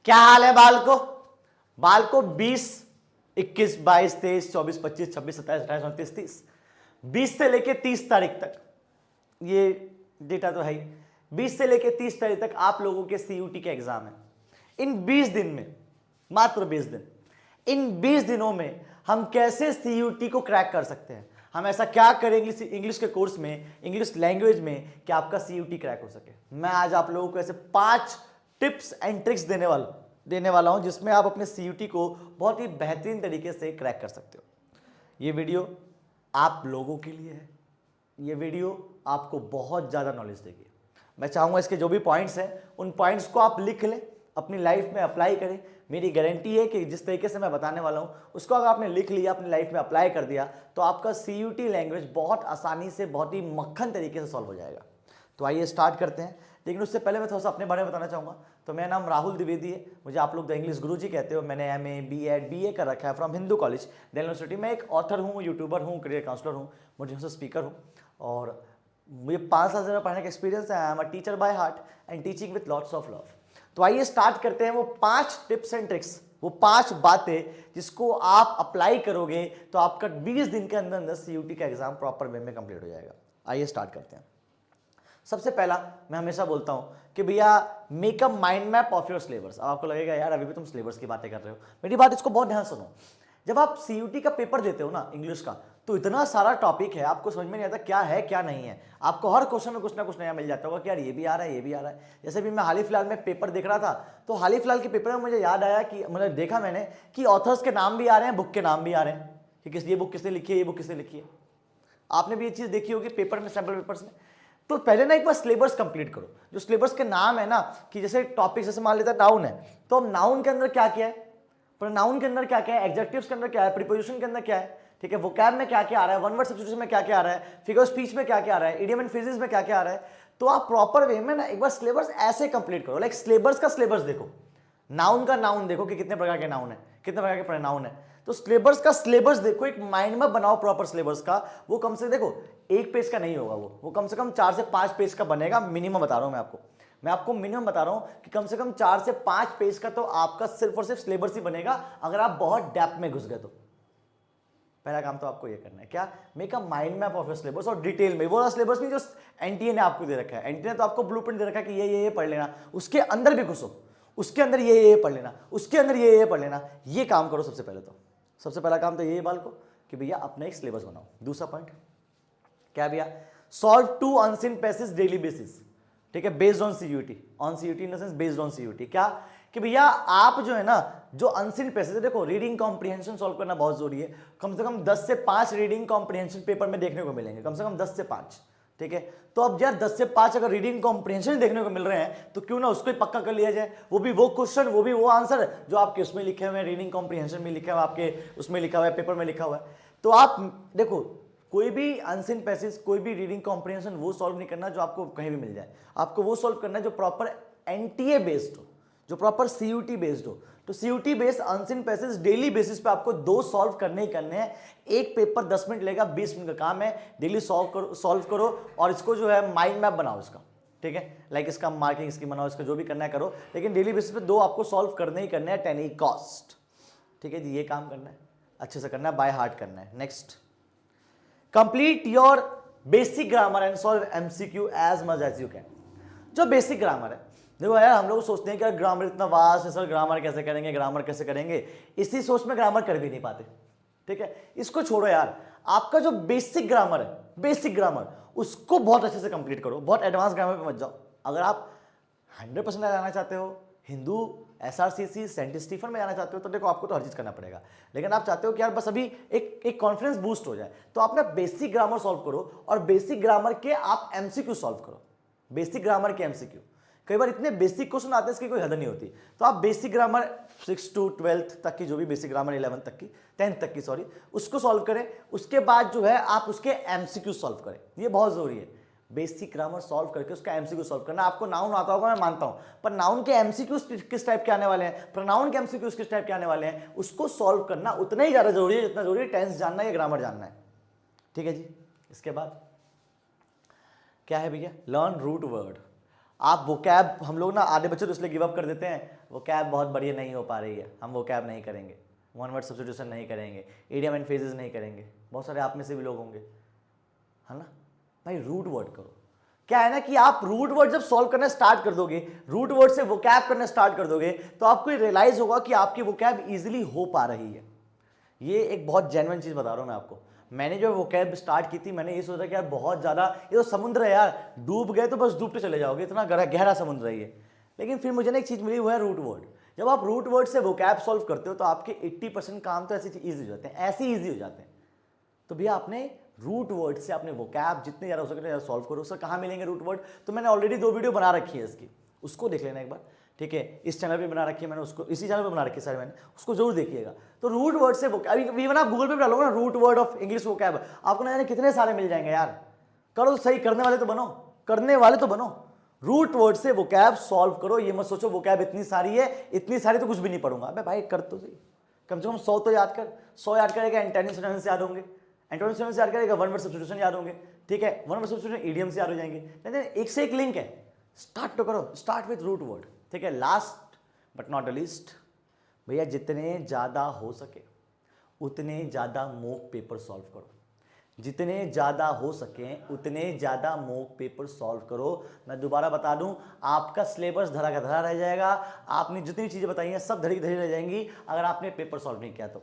क्या हाल है बालको? बालको 20, 21, 22, 23, 24, 25, 26, 27, 28, 29, 30, 20 से लेके 30 तारीख तक, ये डेटा तो है ही, 20 से लेके 30 तारीख तक आप लोगों के सीयूटी के एग्जाम है। इन 20 दिन में, मात्र 20 दिन, इन 20 दिनों में हम कैसे सीयूटी को क्रैक कर सकते हैं, हम ऐसा क्या करेंगे इंग्लिश के कोर्स में, इंग्लिश लैंग्वेज में, कि आपका सीयूटी क्रैक हो सके। मैं आज आप लोगों को ऐसे 5 टिप्स एंड ट्रिक्स देने वाला हूं जिसमें आप अपने सीयूटी को बहुत ही बेहतरीन तरीके से क्रैक कर सकते हो। ये वीडियो आप लोगों के लिए है, ये वीडियो आपको बहुत ज़्यादा नॉलेज देगी। मैं चाहूँगा इसके जो भी पॉइंट्स हैं उन पॉइंट्स को आप लिख लें, अपनी लाइफ में अप्लाई करें। मेरी गारंटी है कि जिस तरीके से मैं बताने वाला हूँ उसको अगर आपने लिख लिया, अपनी लाइफ में अप्लाई कर दिया, तो आपका सीयूटी लैंग्वेज बहुत आसानी से, बहुत ही मक्खन तरीके से सॉल्व हो जाएगा। तो आइए स्टार्ट करते हैं। लेकिन उससे पहले मैं थोड़ा सा अपने बारे में बताना चाहूँगा। तो मेरा नाम राहुल द्विवेदी है, मुझे आप लोग द इंग्लिश गुरुजी कहते हो। मैंने MA, B.Ed, BA कर रखा है from Hindu college Delhi university. मैं एक ऑथर हूँ, यूट्यूबर हूँ, करियर काउंसलर हूँ, मोटिवेशनल स्पीकर हूँ, और मुझे 5 साल से पढ़ने का एक्सपीरियंस है। I am a teacher by heart and teaching with lots of love. तो आइए स्टार्ट करते हैं वो 5 टिप्स एंड ट्रिक्स, वो 5 बातें जिसको आप अप्लाई करोगे तो आपका 20 दिन के अंदर अंदर सीयूटी का एग्जाम प्रॉपर वे में कंप्लीट हो जाएगा। आइए स्टार्ट करते हैं। सबसे पहला, मैं हमेशा बोलता हूं कि भैया make a mind map of your syllabus. अब आपको लगेगा यार अभी भी तुम सिलेबस की बातें कर रहे हो। मेरी बात इसको बहुत ध्यान सुनो। जब आप सीयूटी का पेपर देते हो ना इंग्लिश का, तो इतना सारा टॉपिक है, आपको समझ में नहीं आता क्या है क्या नहीं है। आपको हर क्वेश्चन में कुछ ना कुछ नया मिल जाता होगा कि यार ये भी आ रहा है, ये भी आ रहा है। जैसे भी मैं हाल ही फिलहाल में पेपर देख रहा था, तो हाल ही फिलहाल के पेपर में मुझे याद आया कि मतलब देखा मैंने कि ऑथर्स के नाम भी आ रहे हैं, बुक के नाम भी आ रहे हैं कि ये बुक किसने लिखी है, ये बुक किसने लिखी है। आपने भी ये चीज़ देखी होगी पेपर में, सैम्पल पेपर्स में। तो पहले ना एक बार सिलेबस कंप्लीट करो। जो सिलेबस के नाम है ना, कि जैसे टॉपिक जैसे मान लेते हैं नाउन है, तो अब नाउन के अंदर क्या क्या है, प्रोनाउन के अंदर क्या क्या है, एडजेक्टिव्स के अंदर क्या है, प्रीपोजिशन के अंदर क्या है, ठीक है, वोकैब में क्या क्या आ रहा है, वन वर्ड सब्स्टिट्यूशन में क्या क्या आ रहा है, फिगर ऑफ स्पीच में क्या क्या आ रहा है, इडियम एंड फ्रेजेस में क्या क्या आ रहा है। तो आप प्रॉपर वे में ना एक बार सिलेबस ऐसे कंप्लीट करो। लाइक सिलेबस का सिलेबस देखो, नाउन का नाउन देखो कि कितने प्रकार के नाउन है, कितने प्रकार के प्रोनाउन है। तो सिलेबस का सिलेबस देखो, एक माइंड में बनाओ प्रॉपर सिलेबस का। वो कम से देखो 1 पेज का नहीं होगा, वो कम से कम 4 से 5 पेज का बनेगा मिनिमम। बता रहा हूं मैं आपको मिनिमम बता रहा हूं कि कम से कम 4 से 5 पेज का तो आपका सिर्फ और सिर्फ सिलेबस ही बनेगा, अगर आप बहुत डेप्थ में घुस गए तो। पहला काम तो आपको ये करना है, क्या, make a mind map of your syllabus. और डिटेल में वो सिलेबस नहीं जो एनटीए ने आपको दे रखा है। एनटीए ने तो आपको ब्लूप्रिंट दे रखा है कि ये पढ़ लेना, उसके अंदर भी घुसो, उसके अंदर ये पढ़ लेना, उसके अंदर ये पढ़ लेना। ये काम करो सबसे पहले तो। सबसे पहला काम तो ये बाल को कि भैया अपना एक सिलेबस बनाओ। दूसरा पॉइंट क्या भैया, solve 2 unseen passage daily basis, ठीक है, based on CUET. On CUET in the sense based on CUET. क्या कि भैया आप जो है ना, जो अनसीन पैसेज है, देखो रीडिंग कॉम्प्रिहेंशन सॉल्व करना बहुत जरूरी है। कम से कम 10 से 5 रीडिंग कॉम्प्रिहेंशन पेपर में देखने को मिलेंगे, कम से कम 10 से 5, ठीक है। तो अब यार 10 से 5 अगर रीडिंग कॉम्प्रिहेंशन देखने को मिल रहे हैं तो क्यों ना उसको ही पक्का कर लिया जाए। वो भी वो क्वेश्चन, वो भी वो आंसर जो आपके उसमें लिखे हुए हैं, रीडिंग कॉम्प्रिहेंशन में लिखा हुआ है, आपके उसमें लिखा हुआ है, पेपर में लिखा हुआ है। तो आप देखो, कोई भी अनसीन पैसेज, कोई भी रीडिंग कॉम्प्रिहेंशन वो सॉल्व नहीं करना जो आपको कहीं भी मिल जाए। आपको वो सॉल्व करना है जो प्रॉपर एनटीए बेस्ड हो, जो प्रॉपर सीयूटी बेस्ड हो। तो CUET based unseen passage daily basis पे आपको 2 सॉल्व करने ही करने हैं। एक पेपर 10 मिनट लेगा, 20 मिनट का काम है। डेली सॉल्व करो और इसको जो है माइंड मैप बनाओ इसका, ठीक है। लाइक इसका मार्किंग स्कीम बनाओ, इसका जो भी करना है करो, लेकिन डेली बेसिस पे 2 आपको सॉल्व करने ही करने हैं, 10 कॉस्ट, ठीक है जी। ये काम करना है, अच्छे से करना है, बाय हार्ट करना है। Next, complete your basic grammar and solve MCQ as much as you can. जो बेसिक ग्रामर है, देखो यार हम लोग सोचते हैं कि ग्रामर इतना वास्ट है, सर ग्रामर कैसे करेंगे, ग्रामर कैसे करेंगे, इसी सोच में ग्रामर कर भी नहीं पाते, ठीक है। इसको छोड़ो यार, आपका जो बेसिक ग्रामर है, बेसिक ग्रामर, उसको बहुत अच्छे से कंप्लीट करो। बहुत एडवांस ग्रामर पे मत जाओ। अगर आप 100% जाना चाहते हो, हिंदू, एसआरसीसी, सेंट स्टीफन में जाना चाहते हो, तो देखो आपको तो हर चीज करना पड़ेगा। लेकिन आप चाहते हो कि यार बस अभी एक कॉन्फिडेंस बूस्ट हो जाए, तो आप ना बेसिक ग्रामर सॉल्व करो, और बेसिक ग्रामर के आप एमसीक्यू सॉल्व करो। बेसिक ग्रामर के एमसीक्यू कई बार इतने बेसिक क्वेश्चन आते हैं इसकी कोई हद नहीं होती। तो आप बेसिक ग्रामर 6 to 12 तक की, जो भी बेसिक ग्रामर 11 तक की, 10 तक की सॉरी, उसको सॉल्व करें। उसके बाद जो है आप उसके एमसीक्यू सॉल्व करें, ये बहुत जरूरी है। बेसिक ग्रामर सॉल्व करके उसका एमसीक्यू सॉल्व करना। आपको नाउन आता होगा, मैं मानता हूं, पर नाउन के एमसीक्यूज किस टाइप के आने वाले हैं, प्रोनाउन के एमसीक्यूज किस टाइप के आने वाले हैं, उसको सॉल्व करना उतना ही ज्यादा जरूरी है जितना जरूरी है टेंस जानना या ग्रामर जानना है, ठीक है जी। इसके बाद क्या है भैया, लर्न रूट वर्ड। आप वो कैब, हम लोग ना आधे बच्चे तो इसलिए गिव अप कर देते हैं, वो कैब बहुत बढ़िया नहीं हो पा रही है, हम वो कैब नहीं करेंगे, वन वर्ड सब्स्टिट्यूशन नहीं करेंगे, इडियम एंड फ्रेजेस नहीं करेंगे। बहुत सारे आप में से भी लोग होंगे, है ना भाई। रूट वर्ड करो। क्या है ना कि आप रूट वर्ड जब सॉल्व करना स्टार्ट कर दोगे, रूट वर्ड से वोकैब करना स्टार्ट कर दोगे, तो आपको रियलाइज होगा कि आपकी वोकैब इजीली हो पा रही है। ये एक बहुत जेन्युइन चीज बता रहा हूं मैं आपको। मैंने जो वोकैब स्टार्ट की थी, मैंने ये सोचा कि यार बहुत ज्यादा ये तो समुद्र है यार, डूब गए तो बस डूबते चले जाओगे, इतना गहरा समुद्र है ये। लेकिन फिर मुझे ना एक चीज मिली, वो है रूट वर्ड। जब आप रूट वर्ड से वोकैब सॉल्व करते हो तो आपके 80% काम तो ऐसे ईजी हो जाते हैं, ऐसे ईजी हो जाते हैं। तो भैया आपने रूट वर्ड से अपने वोकैब जितने ज़्यादा हो सके सॉल्व करो। सर कहाँ मिलेंगे रूट वर्ड? तो मैंने ऑलरेडी 2 वीडियो बना रखी है इसकी, उसको देख लेना एक बार, ठीक है। इस चैनल पे बना रखी है मैंने, उसको इसी चैनल पे बना रखी है सर मैंने, उसको जरूर देखिएगा। तो रूट वर्ड से अभी आप गूगल पे डालोगे ना root word of English vocab, आपको ना जाने कितने सारे मिल जाएंगे यार। करो तो सही, करने वाले तो बनो, करने वाले तो बनो। रूट वर्ड से वोकैब सॉल्व करो। ये मत सोचो वोकैब इतनी सारी है, इतनी सारी तो कुछ भी नहीं पढ़ूंगा। अबे भाई कर तो सही, कम से कम 100 तो याद कर। 100 याद करेगा, एंटोनिम सिनोनिम्स याद होंगे, एंटोनिम सिनोनिम्स याद करेगा, वन वर्ड सब्स्टिट्यूशन याद होंगे, ठीक है। वन वर्ड सब्स्टिट्यूशन इडियम से याद हो जाएंगे। लेकिन एक से एक लिंक है, स्टार्ट तो करो, स्टार्ट विद रूट वर्ड, ठीक है। Last but not the least, भैया जितने ज़्यादा हो सके उतने ज़्यादा मॉक पेपर सॉल्व करो। जितने ज़्यादा हो सके उतने ज़्यादा मॉक पेपर सॉल्व करो। मैं दोबारा बता दूं, आपका सिलेबस धरा का धरा रह जाएगा। आपने जितनी चीज़ें बताई हैं सब धरी की धरी रह जाएंगी अगर आपने पेपर सॉल्व नहीं किया तो।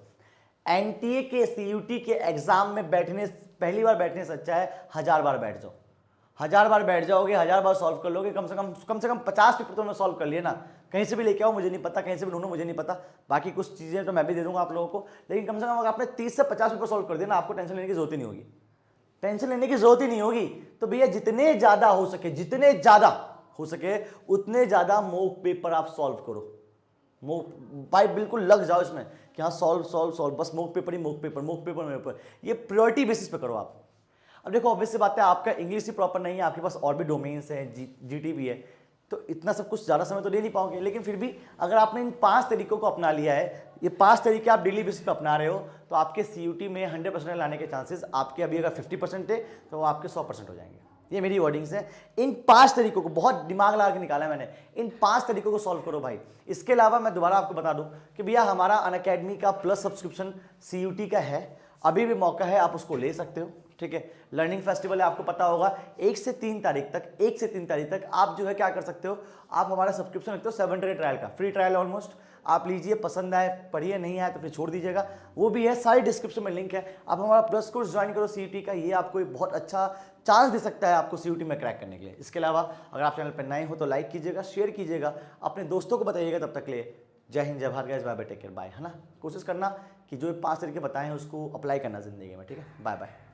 एनटीए के सीयूटी के एग्जाम में बैठने, पहली बार बैठने से अच्छा है 1000 बार बैठ जाओ। 1000 बार बैठ जाओगे, 1000 बार सॉल्व कर लोगे, कम से कम 50 पेपर तो मैं सॉल्व कर लिए ना। कहीं से भी लेके आओ, मुझे नहीं पता, कहीं से भी ढूंढो, मुझे नहीं पता। बाकी कुछ चीज़ें तो मैं भी दे दूंगा आप लोगों को, लेकिन कम से कम अगर आपने 30 से 50 पेपर सॉल्व कर दिया ना, आपको टेंशन लेने की जरूरत ही नहीं होगी। टेंशन लेने की जरूरत ही नहीं होगी। तो भैया जितने ज़्यादा हो सके, जितने ज़्यादा हो सके उतने ज़्यादा मॉक पेपर आप सॉल्व करो। मॉक भाई बिल्कुल लग जाओ इसमें कि हाँ सॉल्व सॉल्व सॉल्व, बस मॉक पेपर ही mock paper, mock paper mock paper. ये प्रायोरिटी बेसिस पे करो आप। अब देखो ऑब्वियस सी बात है, आपका इंग्लिश ही प्रॉपर नहीं है, आपके पास और भी डोमेन्स हैं, जीटी भी है, तो इतना सब कुछ ज़्यादा समय तो ले नहीं पाओगे। लेकिन फिर भी अगर आपने इन 5 तरीकों को अपना लिया है, ये 5 तरीके आप डेली बेसिस पे अपना रहे हो, तो आपके सीयूटी में 100% लाने के चांसेस आपके अभी अगर 50% है तो वो आपके 100% हो जाएंगे। ये मेरी वर्डिंग्स है। इन 5 तरीकों को बहुत दिमाग लगा के निकाला है मैंने, इन 5 तरीकों को सॉल्व करो भाई। इसके अलावा मैं दोबारा आपको बता दूं कि भैया हमारा अनअकैडमी का प्लस सब्सक्रिप्शन सीयूटी का है, अभी भी मौका है, आप उसको ले सकते हो, ठीक है। लर्निंग फेस्टिवल है, आपको पता होगा 1 से 3 तारीख तक, 1 से 3 तारीख तक आप जो है क्या कर सकते हो, आप हमारा सब्सक्रिप्शन रखते हो 7 डे ट्रायल का, फ्री ट्रायल ऑलमोस्ट। आप लीजिए, पसंद आए पढ़िए, नहीं आए तो फिर छोड़ दीजिएगा, वो भी है, सारी डिस्क्रिप्शन में लिंक है। आप हमारा प्लस कोर्स ज्वाइन करो सीयूटी का, ये आपको एक बहुत अच्छा चांस दे सकता है आपको सीयूटी में क्रैक करने के लिए। इसके अलावा अगर आप चैनल पर नए हो तो लाइक कीजिएगा, शेयर कीजिएगा, अपने दोस्तों को बताइएगा। तब तक के लिए जय हिंद, जय Bharat, guys, bye bye, take care, bye, है ना। कोशिश करना कि जो 5 तरीके बताए हैं उसको अप्लाई करना जिंदगी में, ठीक है। Bye bye.